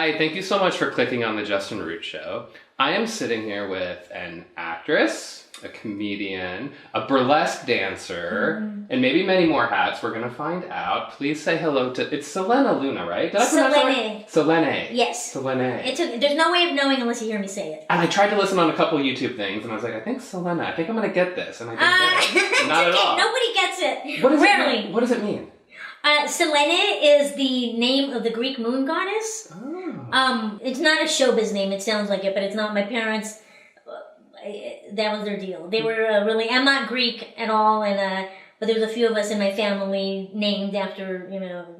Hi, thank you so much for clicking on the Justin Root Show. I am sitting here with an actress, a comedian, a burlesque dancer, and maybe many more hats. We're going to find out. Please say hello to... It's Selene Luna, right? Did I pronounce that right? Selene. Yes. Selene. There's no way of knowing unless you hear me say it. And I tried to listen on a couple YouTube things, and I was like, I think Selene. I think I'm going to get this. And I didn't get it. Not at all. Nobody gets it. Rarely. What does it mean? Selene is the name of the Greek moon goddess. Oh. It's not a showbiz name. It sounds like it, but it's not. My parents, that was their deal. They were really... I'm not Greek at all, but there's a few of us in my family named after,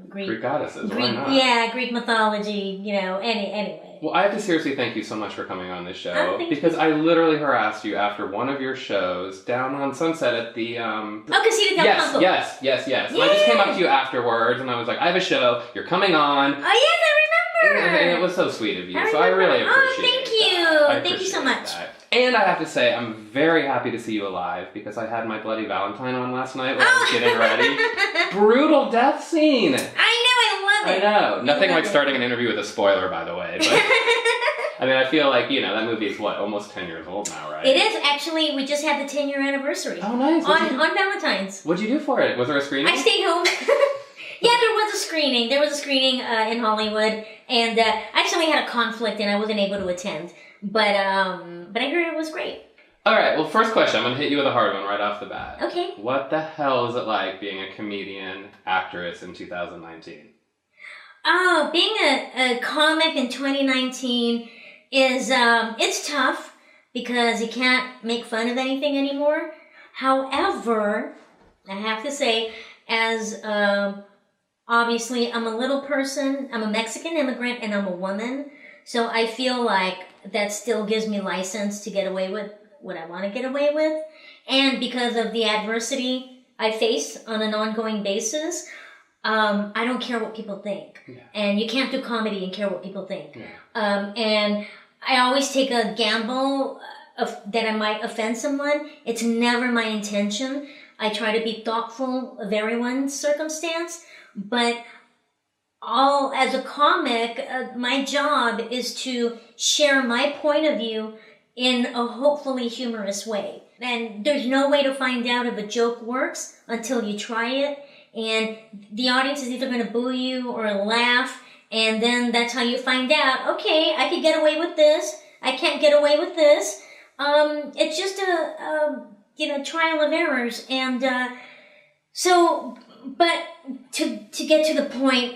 Greek goddesses. Why not? Yeah, Greek mythology, anyway. Well, I have to seriously thank you so much for coming on this show, because I literally harassed you after one of your shows down on Sunset at the... Casita del Campo. Yes. Yeah. And I just came up to you afterwards, and I was like, I have a show, you're coming on. Oh, yes, I remember! And it was so sweet of you, so I really appreciate it. Thank you so much. That. And I have to say, I'm very happy to see you alive, because I had my Bloody Valentine on last night while I was getting ready. Brutal death scene! I love it. I know. Nothing like starting an interview with a spoiler, by the way. But I mean, I feel like, that movie is, almost 10 years old now, right? It is. Actually, we just had the 10-year anniversary. Oh, nice. On Valentine's. What'd you do for it? Was there a screening? I stayed home. Yeah, there was a screening. There was a screening in Hollywood, and I actually had a conflict, and I wasn't able to attend. But I heard it was great. All right. Well, first question. I'm going to hit you with a hard one right off the bat. Okay. What the hell is it like being a comedian, actress in 2019? Oh, being a comic in 2019 is, it's tough because you can't make fun of anything anymore. However, I have to say, as, obviously, I'm a little person, I'm a Mexican immigrant, and I'm a woman, so I feel like that still gives me license to get away with what I want to get away with. And because of the adversity I face on an ongoing basis, I don't care what people think. Yeah. And you can't do comedy and care what people think. Yeah. And I always take a gamble that I might offend someone. It's never my intention. I try to be thoughtful of everyone's circumstance. But as a comic, my job is to share my point of view in a hopefully humorous way. And there's no way to find out if a joke works until you try it. And the audience is either going to boo you or laugh, and then that's how you find out, okay, I could get away with this, I can't get away with this. It's just a trial of errors. And but to get to the point,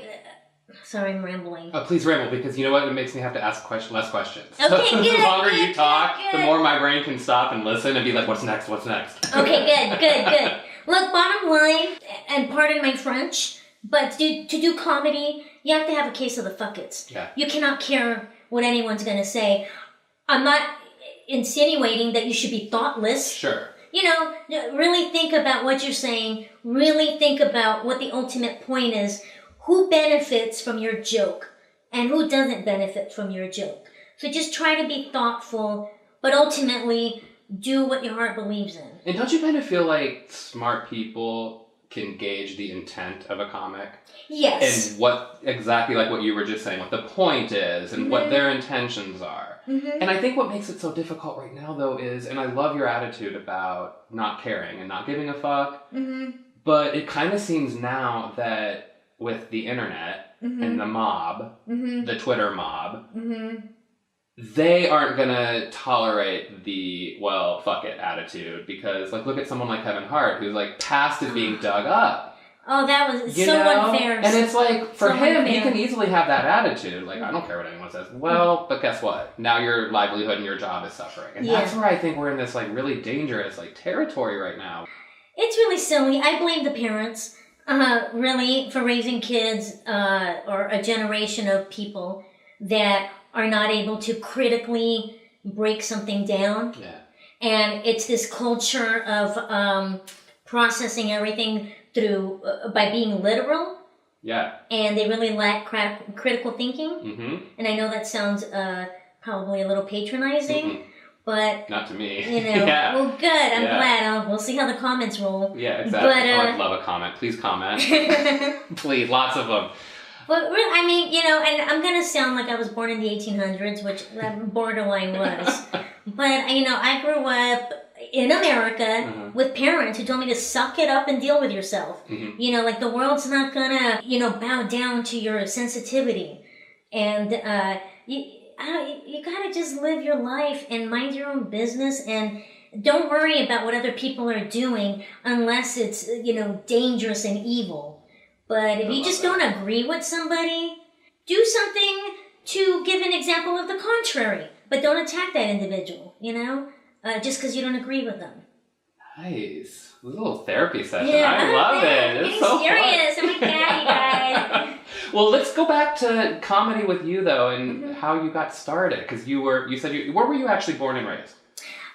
sorry, I'm rambling. Oh, please ramble, because you know what? It makes me have to ask less questions. Okay, so good. The longer you talk, good. the more my brain can stop and listen and be like, what's next? Okay, good. Look, bottom line, and pardon my French, but to do comedy, you have to have a case of the fuckets. Yeah. You cannot care what anyone's going to say. I'm not insinuating that you should be thoughtless. Sure. Really think about what you're saying. Really think about what the ultimate point is. Who benefits from your joke and who doesn't benefit from your joke? So just try to be thoughtful, but ultimately do what your heart believes in. And don't you kind of feel like smart people can gauge the intent of a comic? Yes. And what exactly, like what you were just saying, what the point is and what their intentions are. Mm-hmm. And I think what makes it so difficult right now, though, is, and I love your attitude about not caring and not giving a fuck, but it kind of seems now that with the internet and the mob, the Twitter mob, they aren't gonna tolerate the, well, fuck it attitude, because, look at someone like Kevin Hart, who's, past is being dug up. Oh, that was unfair. And it's for him, he can easily have that attitude, I don't care what anyone says. Well, but guess what? Now your livelihood and your job is suffering. And that's where I think we're in this, really dangerous, territory right now. It's really silly. I blame the parents, really, for raising kids, or a generation of people that are not able to critically break something down. Yeah. And it's this culture of processing everything through by being literal. Yeah. And they really lack critical thinking. Mm-hmm. And I know that sounds probably a little patronizing, but... Not to me. Yeah. Well, good. I'm glad. We'll see how the comments roll. Yeah, exactly. But, I'd love a comment. Please comment. Please, lots of them. But really, I mean, and I'm going to sound like I was born in the 1800s, which borderline was. But, I grew up in America with parents who told me to suck it up and deal with yourself. Like the world's not going to, bow down to your sensitivity. And you got to just live your life and mind your own business and don't worry about what other people are doing unless it's, dangerous and evil. But if you just don't agree with somebody, do something to give an example of the contrary. But don't attack that individual, just because you don't agree with them. Nice. A little therapy session. Yeah, I love it. It's so serious. fun. Oh my God, you guys. Well, let's go back to comedy with you, though, and how you got started. Because you said where were you actually born and raised?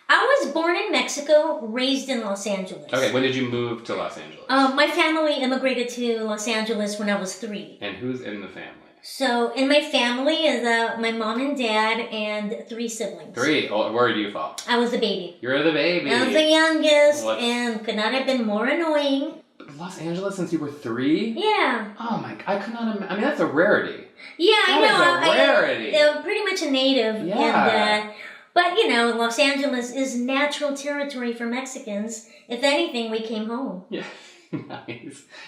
I was born in Mexico, raised in Los Angeles. Okay, when did you move to Los Angeles? My family immigrated to Los Angeles when I was 3. And who's in the family? So, in my family is my mom and dad and 3 siblings. 3? Oh, where do you fall? I was the baby. You're the baby. I was the youngest and could not have been more annoying. Los Angeles since you were 3? Yeah. Oh my, I could not imagine. I mean, that's a rarity. Yeah, I know. That is a rarity. I'm pretty much a native. Yeah. And, but, Los Angeles is natural territory for Mexicans. If anything, we came home. Yeah.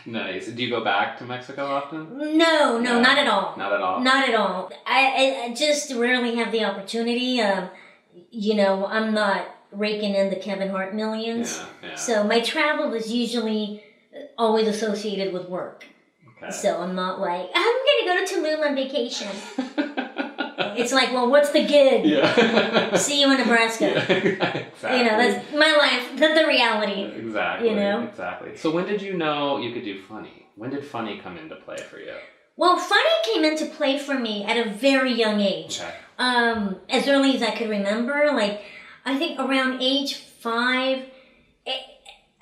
Nice. Do you go back to Mexico often? No, not at all. Not at all? Not at all. I just rarely have the opportunity. I'm not raking in the Kevin Hart millions. Yeah. So my travel is usually always associated with work. Okay. So I'm not like, I'm going to go to Tulum on vacation. It's like, well, what's the gig? Yeah. See you in Nebraska. Yeah, exactly. That's my life. That's the reality. Exactly. Exactly. So when did you know you could do funny? When did funny come into play for you? Well, funny came into play for me at a very young age. Okay. As early as I could remember, like, I think around age 5.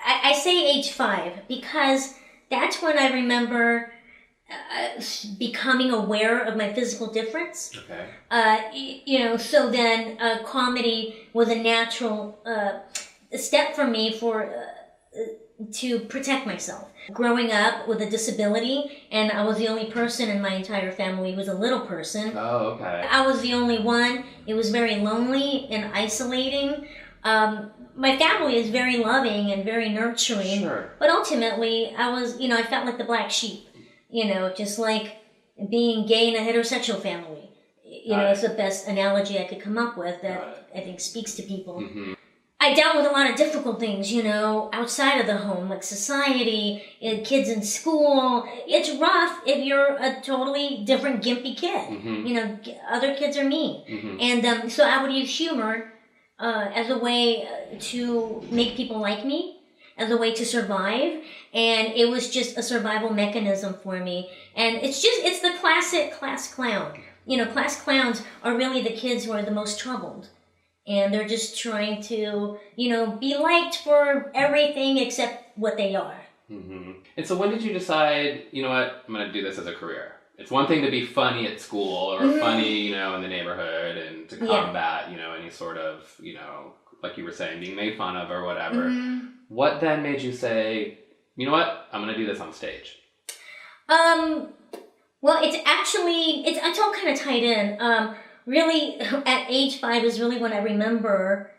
I say age 5 because that's when I remember becoming aware of my physical difference. Okay. So then comedy was a natural step for me to protect myself. Growing up with a disability, and I was the only person in my entire family who was a little person. Oh, okay. I was the only one. It was very lonely and isolating. My family is very loving and very nurturing. Sure. But ultimately, I felt like the black sheep. Just like being gay in a heterosexual family. It's the best analogy I could come up with that I think speaks to people. Mm-hmm. I dealt with a lot of difficult things, outside of the home, like society, kids in school. It's rough if you're a totally different gimpy kid. Mm-hmm. Other kids are mean. Mm-hmm. And so I would use humor as a way to make people like me, as a way to survive. And it was just a survival mechanism for me. And it's the classic class clown. Class clowns are really the kids who are the most troubled. And they're just trying to, be liked for everything except what they are. Mm-hmm. And so when did you decide, you know what, I'm going to do this as a career? It's one thing to be funny at school or funny, in the neighborhood and to combat, any sort of, like you were saying, being made fun of or whatever. Mm-hmm. What then made you say, you know what, I'm going to do this on stage? Well, it's all kind of tied in. Really, at age 5 is really when I remember,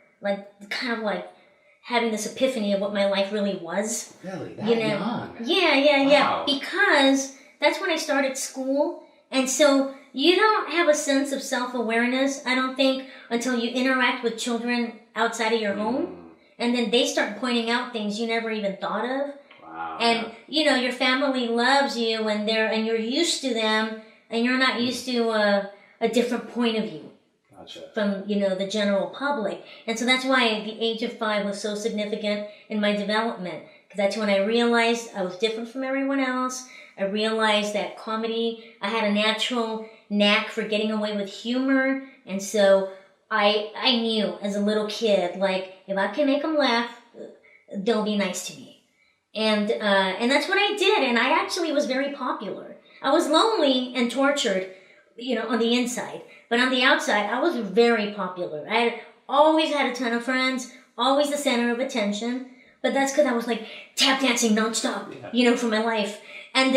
having this epiphany of what my life really was. Really? That young? Yeah. Because that's when I started school. And so you don't have a sense of self-awareness, I don't think, until you interact with children outside of your home. And then they start pointing out things you never even thought of. Wow. And, your family loves you and you're used to them and you're not used to a different point of view. Gotcha. From, the general public. And so that's why the age of 5 was so significant in my development. Because that's when I realized I was different from everyone else. I realized that comedy, I had a natural knack for getting away with humor. And so I knew as a little kid, if I can make them laugh, they'll be nice to me. And that's what I did. And I actually was very popular. I was lonely and tortured, on the inside. But on the outside, I was very popular. I always had a ton of friends, always the center of attention. But that's because I was tap dancing nonstop, for my life. And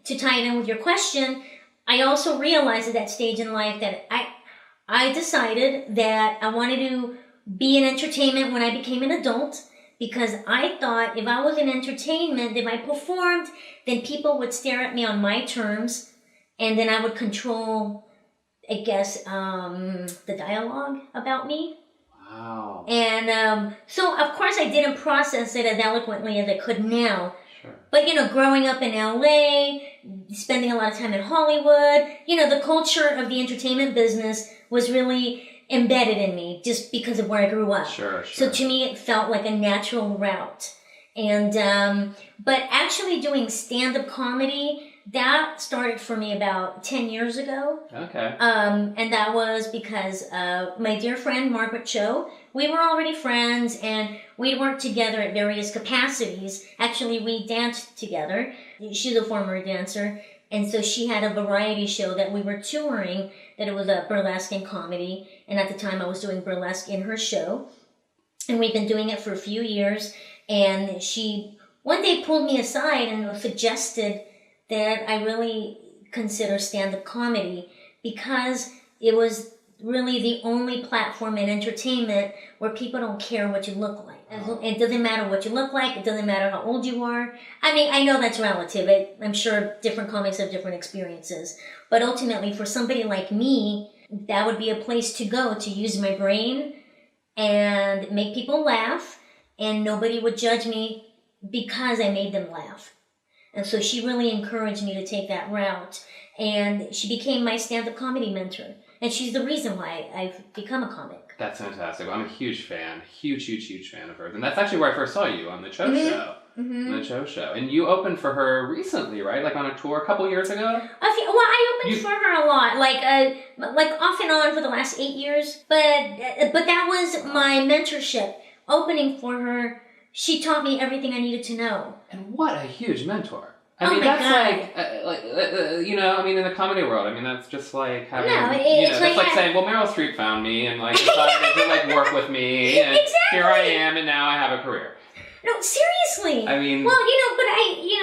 to tie it in with your question, I also realized at that stage in life that I decided that I wanted to be in entertainment when I became an adult, because I thought if I was in entertainment, if I performed, then people would stare at me on my terms, and then I would control, I guess, the dialogue about me. Wow. And so, of course, I didn't process it as eloquently as I could now. Sure. But, growing up in LA, spending a lot of time in Hollywood, the culture of the entertainment business was really embedded in me just because of where I grew up. Sure. So to me, it felt like a natural route. And, but actually doing stand-up comedy, that started for me about 10 years ago. Okay. And that was because my dear friend Margaret Cho, we were already friends and we worked together at various capacities. Actually, we danced together. She's a former dancer. And so she had a variety show that we were touring, that it was a burlesque and comedy. And at the time I was doing burlesque in her show. And we've been doing it for a few years. And she one day pulled me aside and suggested that I really consider stand-up comedy, because it was really the only platform in entertainment where people don't care what you look like. It doesn't matter what you look like. It doesn't matter how old you are. I mean, I know that's relative. I'm sure different comics have different experiences. But ultimately, for somebody like me, that would be a place to go to use my brain and make people laugh, and nobody would judge me because I made them laugh. And so she really encouraged me to take that route. And she became my stand-up comedy mentor. And she's the reason why I've become a comic. That's fantastic. I'm a huge fan. Huge fan of hers. And that's actually where I first saw you, on the Cho show. Mm-hmm. The Cho show. And you opened for her recently, right? Like on a tour a couple years ago? Well, I opened for her a lot. Like off and on for the last 8 years. But that was my mentorship. Opening for her, she taught me everything I needed to know. And what a huge mentor. I mean, that's God. I mean, in the comedy world, I mean, that's just like having, that's like saying, well, Meryl Streep found me and decided to work with me, and exactly. Here I am, and now I have a career. No, seriously. I mean, well, but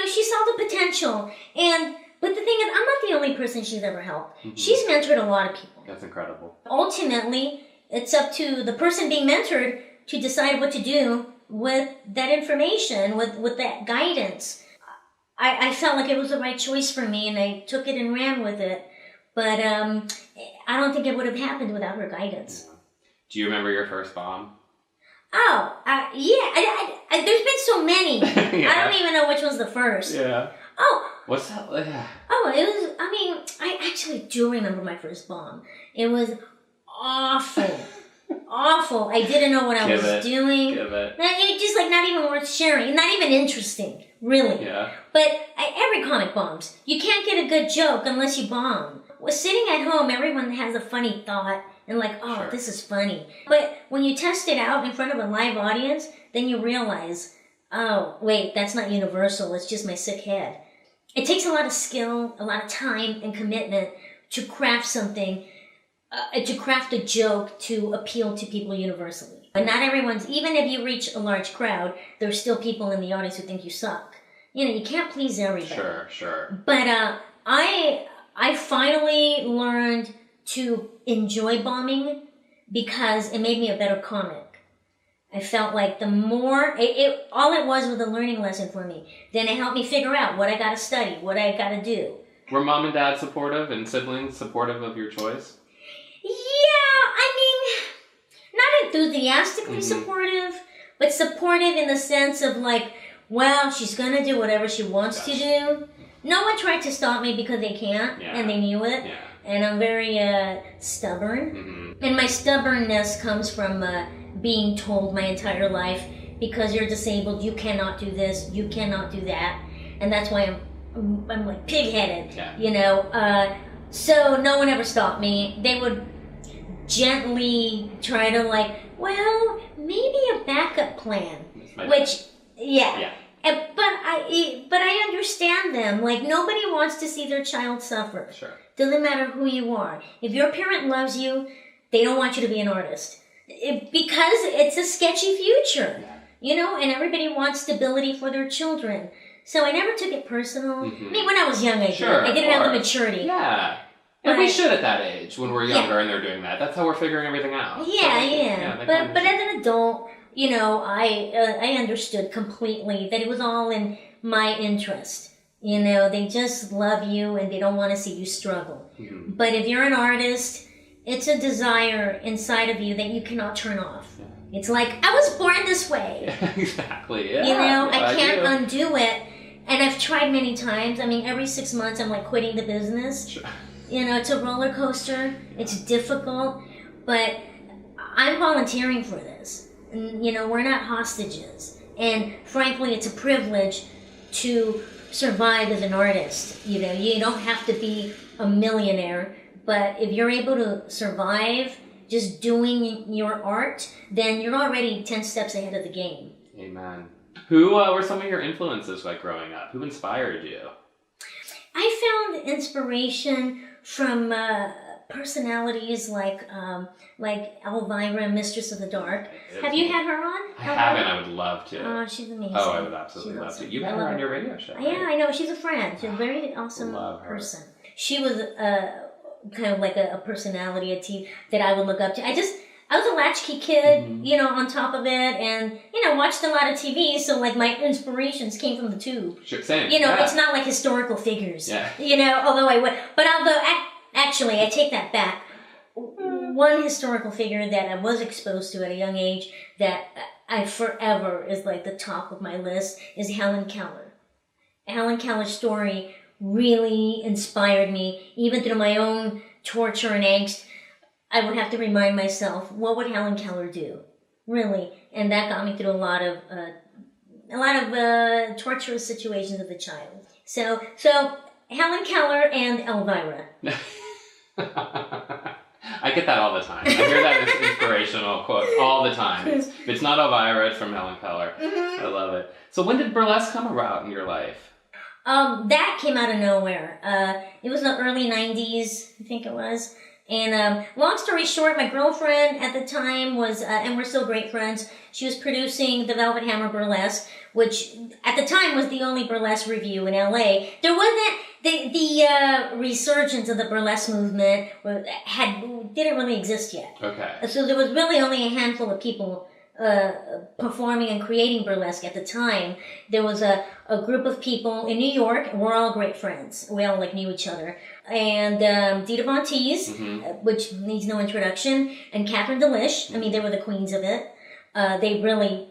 she saw the potential, but the thing is, I'm not the only person she's ever helped. Mm-hmm. She's mentored a lot of people. That's incredible. Ultimately, it's up to the person being mentored to decide what to do with that information, with that guidance. I felt like it was the right choice for me, and I took it and ran with it. But I don't think it would have happened without her guidance. Yeah. Do you remember your first bomb? Oh, yeah. There's been so many. Yeah. I don't even know which one's the first. Yeah. Oh. What's that? Yeah. Oh, it was, I actually do remember my first bomb. It was awful. Awful. I didn't know what I was doing. Give it. It's just not even worth sharing. Not even interesting, really. Yeah. But every comic bombs. You can't get a good joke unless you bomb. Sitting at home, everyone has a funny thought and Sure. This is funny. But when you test it out in front of a live audience, then you realize, oh, wait, that's not universal. It's just my sick head. It takes a lot of skill, a lot of time and commitment to craft something. To craft a joke to appeal to people universally. But not everyone's, even if you reach a large crowd, there's still people in the audience who think you suck. You can't please everybody. Sure. But I finally learned to enjoy bombing because it made me a better comic. I felt like the more, all it was a learning lesson for me. Then it helped me figure out what I gotta study, what I gotta do. Were mom and dad supportive and siblings supportive of your choice? Yeah, not enthusiastically supportive, but supportive in the sense of she's gonna do whatever she wants to do. No one tried to stop me because they can't, and they knew it. Yeah. And I'm very stubborn. Mm-hmm. And my stubbornness comes from being told my entire life, because you're disabled, you cannot do this, you cannot do that. And that's why I'm pig-headed, So no one ever stopped me. They would gently try to maybe a backup plan. Which, yeah. But I understand them. Nobody wants to see their child suffer. Sure. Doesn't matter who you are. If your parent loves you, they don't want you to be an artist. Because it's a sketchy future. Yeah. And everybody wants stability for their children. So I never took it personal. Mm-hmm. I mean, when I was young, I did. Sure, I didn't have the maturity. Yeah. And we should at that age, when we're younger and they're doing that. That's how we're figuring everything out. Yeah. But as an adult, you know, I understood completely that it was all in my interest. You know, they just love you and they don't want to see you struggle. Mm-hmm. But if you're an artist, it's a desire inside of you that you cannot turn off. Yeah. It's like, I was born this way. Exactly, yeah. You know, I can't undo it. And I've tried many times. I mean, every 6 months I'm like quitting the business. Sure. You know, it's a roller coaster. It's difficult. But I'm volunteering for this. And, you know, we're not hostages. And frankly, it's a privilege to survive as an artist. You know, you don't have to be a millionaire. But if you're able to survive just doing your art, then you're already 10 steps ahead of the game. Amen. Who were some of your influences like growing up? Who inspired you? I found inspiration from personalities like Elvira, Mistress of the Dark. Have you had her on? I haven't. I would love to. Oh, she's amazing. Oh, I would absolutely love to. You had her on your radio show. Right? Yeah, I know. She's a friend. She's a very awesome person. She was kind of like a personality, a team that I would look up to. I was a latchkey kid, you know, on top of it, and, you know, watched a lot of TV, so, like, my inspirations came from the tube. Sure, same. You know, it's not like historical figures. Yeah. You know, although actually, I take that back. One historical figure that I was exposed to at a young age that I forever is, like, the top of my list is Helen Keller. Helen Keller's story really inspired me, even through my own torture and angst. I would have to remind myself, what would Helen Keller do? Really. And that got me through a lot of torturous situations as a child. So Helen Keller and Elvira. I get that all the time. I hear that as inspirational quotes all the time. If it's not Elvira, it's from Helen Keller. Mm-hmm. I love it. So when did burlesque come about in your life? That came out of nowhere. It was the early 90s, I think it was. And long story short, my girlfriend at the time was, and we're still great friends, she was producing the Velvet Hammer Burlesque, which at the time was the only burlesque review in LA. There wasn't, the resurgence of the burlesque movement didn't really exist yet. Okay. So there was really only a handful of people performing and creating burlesque at the time. There was a group of people in New York. We're all great friends. We all knew each other. And Dita Von Teese, which needs no introduction, and Catherine Delish. I mean, they were the queens of it. They really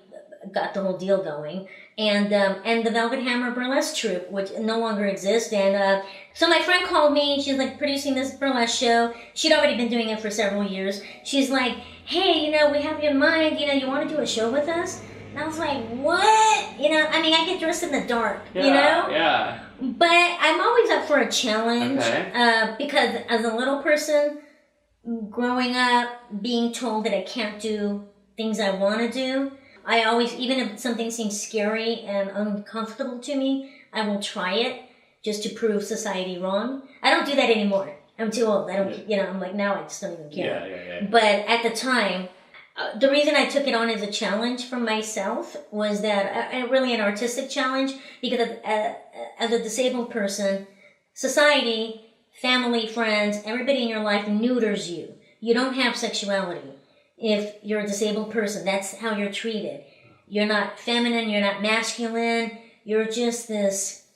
got the whole deal going. And the Velvet Hammer Burlesque troupe, which no longer exists. And so my friend called me. She's like producing this burlesque show. She'd already been doing it for several years. She's like, hey, you know, we have you in mind. You know, you want to do a show with us? And I was like, what? You know, I mean, I get dressed in the dark, you know? Yeah. But I'm always up for a challenge. Okay. Because as a little person, growing up, being told that I can't do things I want to do, I always, even if something seems scary and uncomfortable to me, I will try it just to prove society wrong. I don't do that anymore. I'm too old. I don't, you know, I'm like, now I just don't even care. Yeah. But at the time, the reason I took it on as a challenge for myself was that, really an artistic challenge, because as a disabled person, society, family, friends, everybody in your life neuters you. You don't have sexuality. If you're a disabled person, that's how you're treated. You're not feminine, you're not masculine, you're just this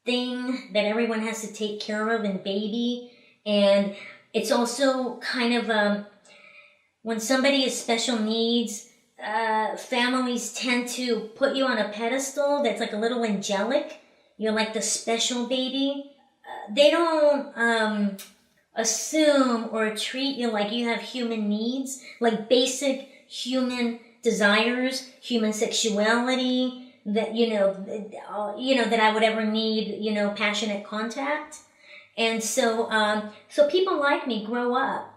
thing that everyone has to take care of and baby. And it's also kind of, when somebody has special needs, families tend to put you on a pedestal that's like a little angelic. You're like the special baby. They don't assume or treat you like you have human needs, like basic human desires, human sexuality, that, you know, that I would ever need, you know, passionate contact. And so people like me grow up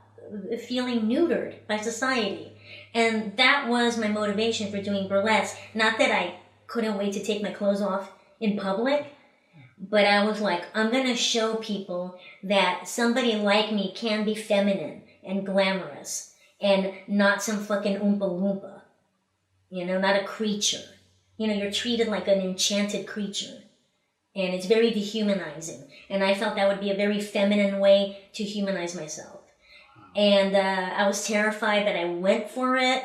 feeling neutered by society. And that was my motivation for doing burlesque. Not that I couldn't wait to take my clothes off in public, but I was like, I'm going to show people that somebody like me can be feminine and glamorous and not some fucking Oompa Loompa. You know, not a creature. You know, you're treated like an enchanted creature. And it's very dehumanizing. And I felt that would be a very feminine way to humanize myself. And I was terrified that I went for it.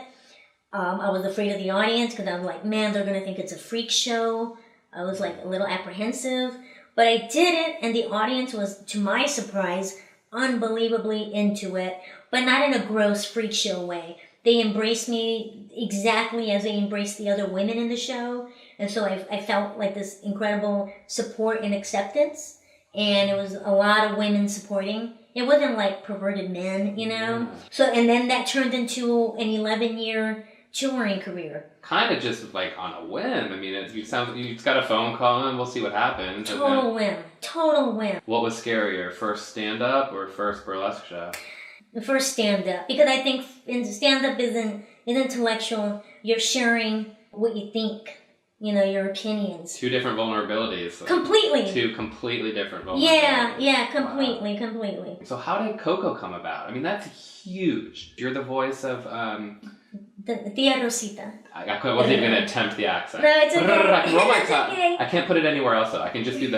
I was afraid of the audience because I was like, man, they're going to think it's a freak show. I was like a little apprehensive. But I did it, and the audience was, to my surprise, unbelievably into it, but not in a gross freak show way. They embraced me exactly as they embraced the other women in the show. And so I felt like this incredible support and acceptance. And it was a lot of women supporting. It wasn't like perverted men, you know? So, and then that turned into an 11-year touring career. Kind of just like on a whim. I mean, you just got a phone call and we'll see what happens. Total whim. What was scarier, first stand-up or first burlesque show? The first stand-up. Because I think stand-up is intellectual. You're sharing what you think. You know, your opinions. Two different vulnerabilities. Completely. Two completely different vulnerabilities. Yeah, completely. So how did Coco come about? I mean, that's huge. You're the voice of... the Tia Rosita. I wasn't even going to attempt the accent. No, it's okay. I can roll my tongue. Okay. I can't put it anywhere else, though. I can just do the...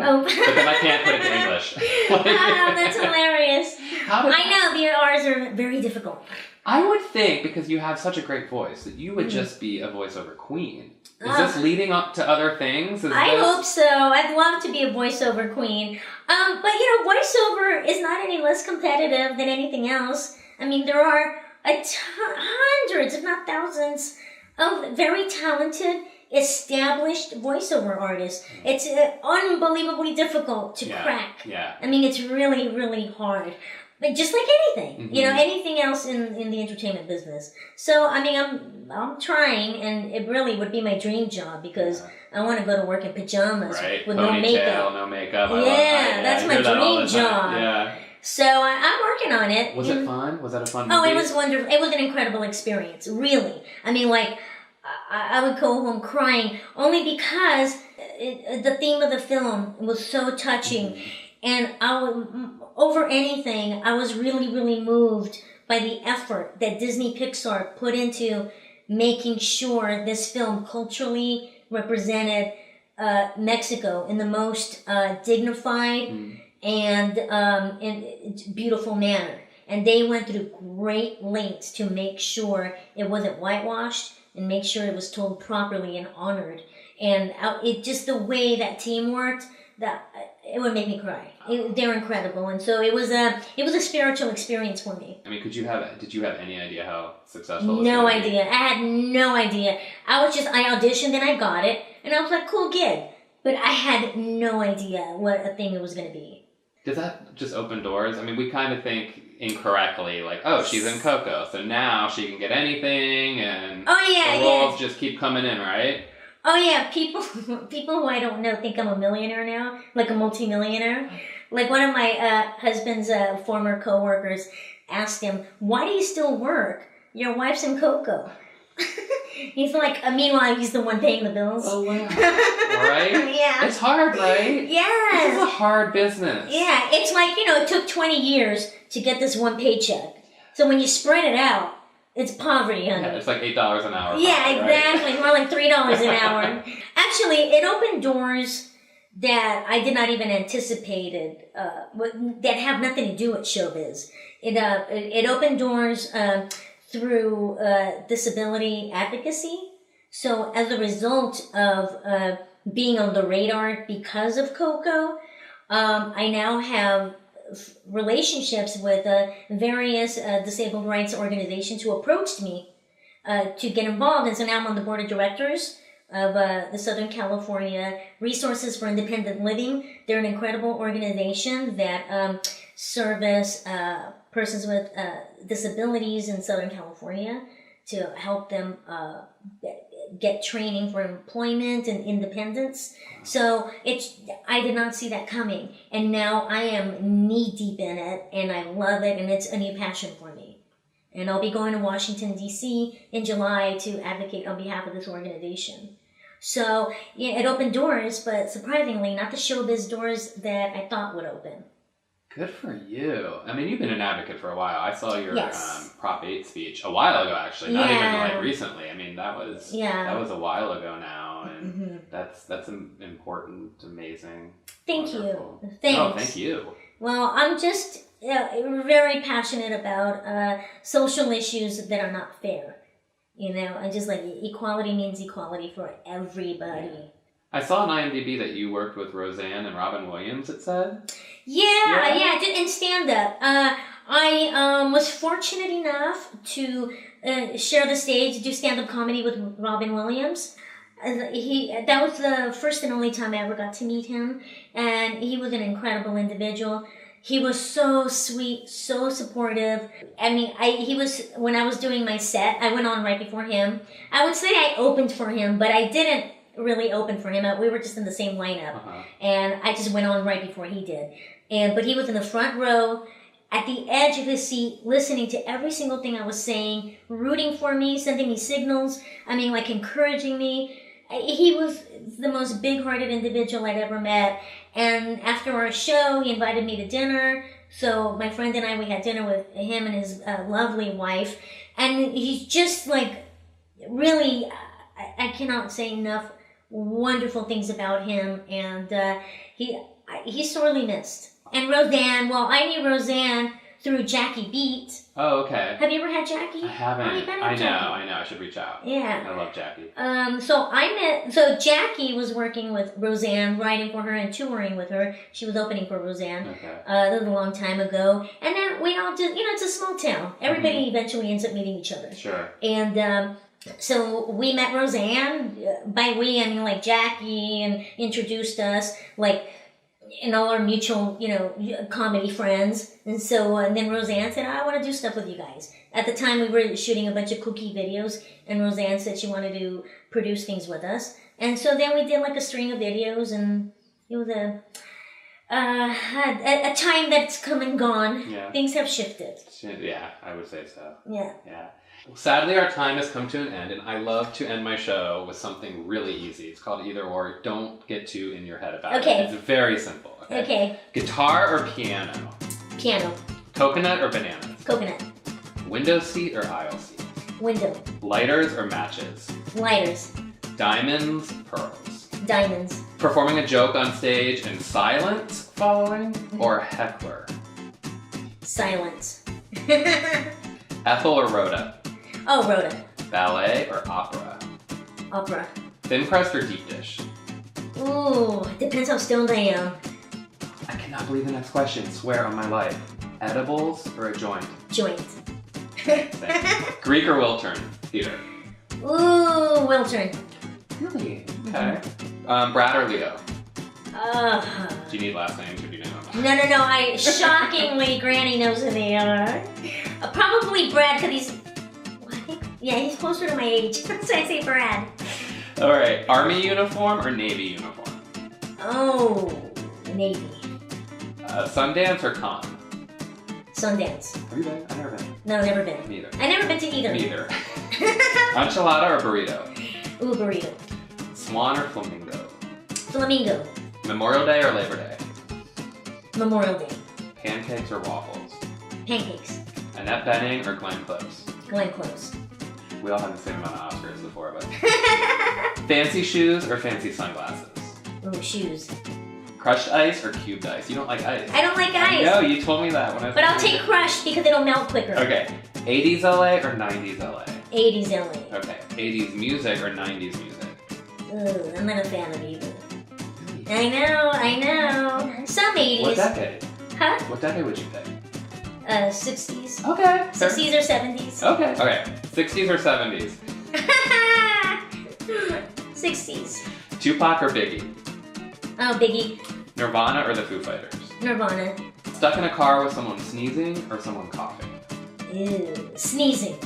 Oh. But then I can't put it to English. Wow, that's hilarious. I know, the R's are very difficult. I would think, because you have such a great voice, that you would just be a voiceover queen. Is this leading up to other things? Hope so. I'd love to be a voiceover queen. But, you know, voiceover is not any less competitive than anything else. I mean, there are hundreds, if not thousands, of very talented, established voiceover artists. It's unbelievably difficult to crack. Yeah. I mean, it's really, really hard. But just like anything, you know, anything else in the entertainment business. So, I mean, I'm trying, and it really would be my dream job because I want to go to work in pajamas with no makeup. No makeup. That's my dream job. Yeah. So I'm working on it. Was it fun? Was that a fun movie? Oh, it was wonderful. It was an incredible experience, really. I mean, like, I would go home crying only because the theme of the film was so touching. And over anything, I was really, really moved by the effort that Disney Pixar put into making sure this film culturally represented Mexico in the most dignified and beautiful manner. And they went through great lengths to make sure it wasn't whitewashed and make sure it was told properly and honored. And it just the way that team worked, that it would make me cry. They're incredible, and so it was a spiritual experience for me. I mean, did you have any idea how successful it was? No idea. I had no idea. I auditioned and I got it, and I was like, cool gig. But I had no idea what a thing it was going to be. Did that just open doors? I mean, we kind of think incorrectly, like, oh, she's in Coco, so now she can get anything, and the roles just keep coming in, right? Oh yeah, people who I don't know think I'm a millionaire now, like a multimillionaire. Like one of my husband's former coworkers asked him, "Why do you still work? Your wife's in Coco." He's like, meanwhile, he's the one paying the bills. Oh wow! Right? Yeah. It's hard, right? Yes. This is a hard business. Yeah, it's like it took 20 years to get this one paycheck. So when you spread it out, it's poverty, honey. Yeah, it's like $8 an hour. Yeah, exactly. Right? More like $3 an hour. Actually, it opened doors that I did not even anticipated, that have nothing to do with showbiz. It opened doors through disability advocacy. So as a result of being on the radar because of Coco, I now have relationships with various disabled rights organizations who approached me to get involved. And so now I'm on the board of directors of the Southern California Resources for Independent Living. They're an incredible organization that service persons with disabilities in Southern California to help them get training for employment and independence. So I did not see that coming. And now I am knee deep in it and I love it and it's a new passion for me. And I'll be going to Washington, D.C. in July to advocate on behalf of this organization. So it opened doors, but surprisingly, not the showbiz doors that I thought would open. Good for you. I mean, you've been an advocate for a while. I saw your Prop 8 speech a while ago, actually. Not even like recently. I mean, that was a while ago now, and that's important, amazing. Thank wonderful. you. Thanks. Oh, thank you. Well, I'm just very passionate about social issues that are not fair. You know, and just like equality means equality for everybody. I saw on IMDb that you worked with Roseanne and Robin Williams, it said. Yeah, I did in stand-up. I was fortunate enough to share the stage, do stand-up comedy with Robin Williams. That was the first and only time I ever got to meet him, and he was an incredible individual. He was so sweet, so supportive. I mean, when I was doing my set, I went on right before him. I would say I opened for him, but I didn't really open for him. We were just in the same lineup, and I just went on right before he did. But he was in the front row, at the edge of his seat, listening to every single thing I was saying, rooting for me, sending me signals. I mean, like encouraging me. He was the most big-hearted individual I'd ever met. And after our show, he invited me to dinner. So my friend and I, we had dinner with him and his lovely wife. And he's just like, really, I cannot say enough wonderful things about him. And he's sorely missed. And Roseanne, well, I knew Roseanne through Jackie Beat. Oh, okay. Have you ever had Jackie? I haven't. I know. I should reach out. Yeah. I love Jackie. So Jackie was working with Roseanne, writing for her and touring with her. She was opening for Roseanne. Okay. That was a long time ago. And then we all just, it's a small town. Everybody eventually ends up meeting each other. Sure. And, so we met Roseanne, by we, I mean like Jackie, and introduced us, like, and all our mutual, comedy friends. And so, and then Roseanne said, I want to do stuff with you guys. At the time, we were shooting a bunch of cookie videos, and Roseanne said she wanted to produce things with us. And so then we did like a string of videos, and it was a time that's come and gone. Yeah. Things have shifted. Yeah, I would say so. Yeah. Yeah. Sadly, our time has come to an end, and I love to end my show with something really easy. It's called Either Or. Don't get too in your head about it. It's very simple. Okay. Guitar or piano? Piano. Coconut or bananas? Coconut. Window seat or aisle seat? Window. Lighters or matches? Lighters. Diamonds, pearls? Diamonds. Performing a joke on stage and silence following, or heckler? Silence. Ethel or Rhoda? Oh, Rhoda. Ballet or opera? Opera. Thin crust or deep dish? Ooh, depends how stoned I am. I cannot believe the next question. Swear on my life. Edibles or a joint? Joint. Greek or Wiltern? Theater. Ooh, Wiltern. Really? Okay. Brad or Leo? Do you need last names or do you know? No. I shockingly, Granny knows who they are. Probably Brad, because he's closer to my age. So I say Brad. All right. Army uniform or Navy uniform? Oh, Navy. Sundance or con? Sundance. Have you been? I've never been. No, never been. Neither. I've never been to either. Neither. Enchilada or burrito? Ooh, burrito. Swan or flamingo? Flamingo. Memorial Day or Labor Day? Memorial Day. Pancakes or waffles? Pancakes. Annette Bening or Glenn Close? Glenn Close. We all have the same amount of Oscars, the four of us. Fancy shoes or fancy sunglasses? Ooh, shoes. Crushed ice or cubed ice? You don't like ice. I don't like ice. No, you told me that when I was But I'll take crushed because it'll melt quicker. Okay. 80s LA or 90s LA? 80s LA. Okay. 80s music or 90s music? Ugh, I'm not a fan of either. I know. Some 80s. What decade? Huh? What decade would you pick? 60s. Okay. 60s or 70s. Okay. 60s or 70s? 60s. Tupac or Biggie? Oh, Biggie. Nirvana or the Foo Fighters? Nirvana. Stuck in a car with someone sneezing or someone coughing? Ew. Sneezing.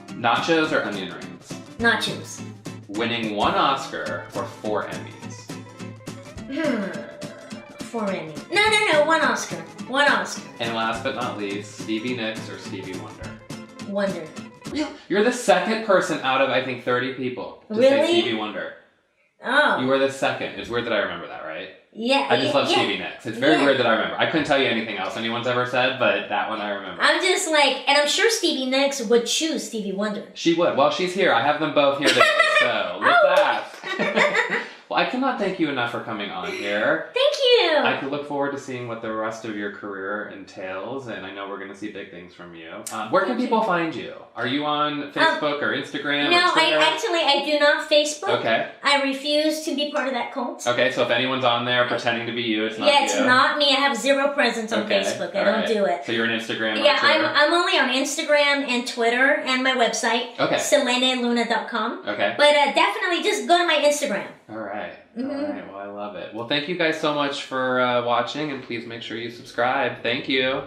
Nachos or onion rings? Nachos. Winning 1 Oscar or 4 Emmys? 4 Emmys. No. 1 Oscar. 1 Oscar. And last but not least, Stevie Nicks or Stevie Wonder? Wonder. You're the second person out of, I think, 30 people to say Really? Stevie Wonder. Oh. You were the second. It's weird that I remember that, right? Yeah. I just love Stevie Nicks. It's very weird that I remember. I couldn't tell you anything else anyone's ever said, but that one I remember. I'm just like, and I'm sure Stevie Nicks would choose Stevie Wonder. She would. Well, she's here. I have them both here today, so let's ask. Well, I cannot thank you enough for coming on here. Thank you. I could look forward to seeing what the rest of your career entails, and I know we're going to see big things from you. Where can people find you? Are you on Facebook or Instagram no, or Twitter? I do not Facebook. Okay. I refuse to be part of that cult. Okay, so if anyone's on there pretending to be you, it's not you. Yeah, it's not me. I have zero presence on Facebook. I don't do it. So you're on Instagram or Yeah, Twitter? I'm only on Instagram and Twitter and my website, SeleneLuna.com. Okay. But definitely just go to my Instagram. All right. All right. Well, I love it. Well, thank you guys so much for watching, and please make sure you subscribe. Thank you.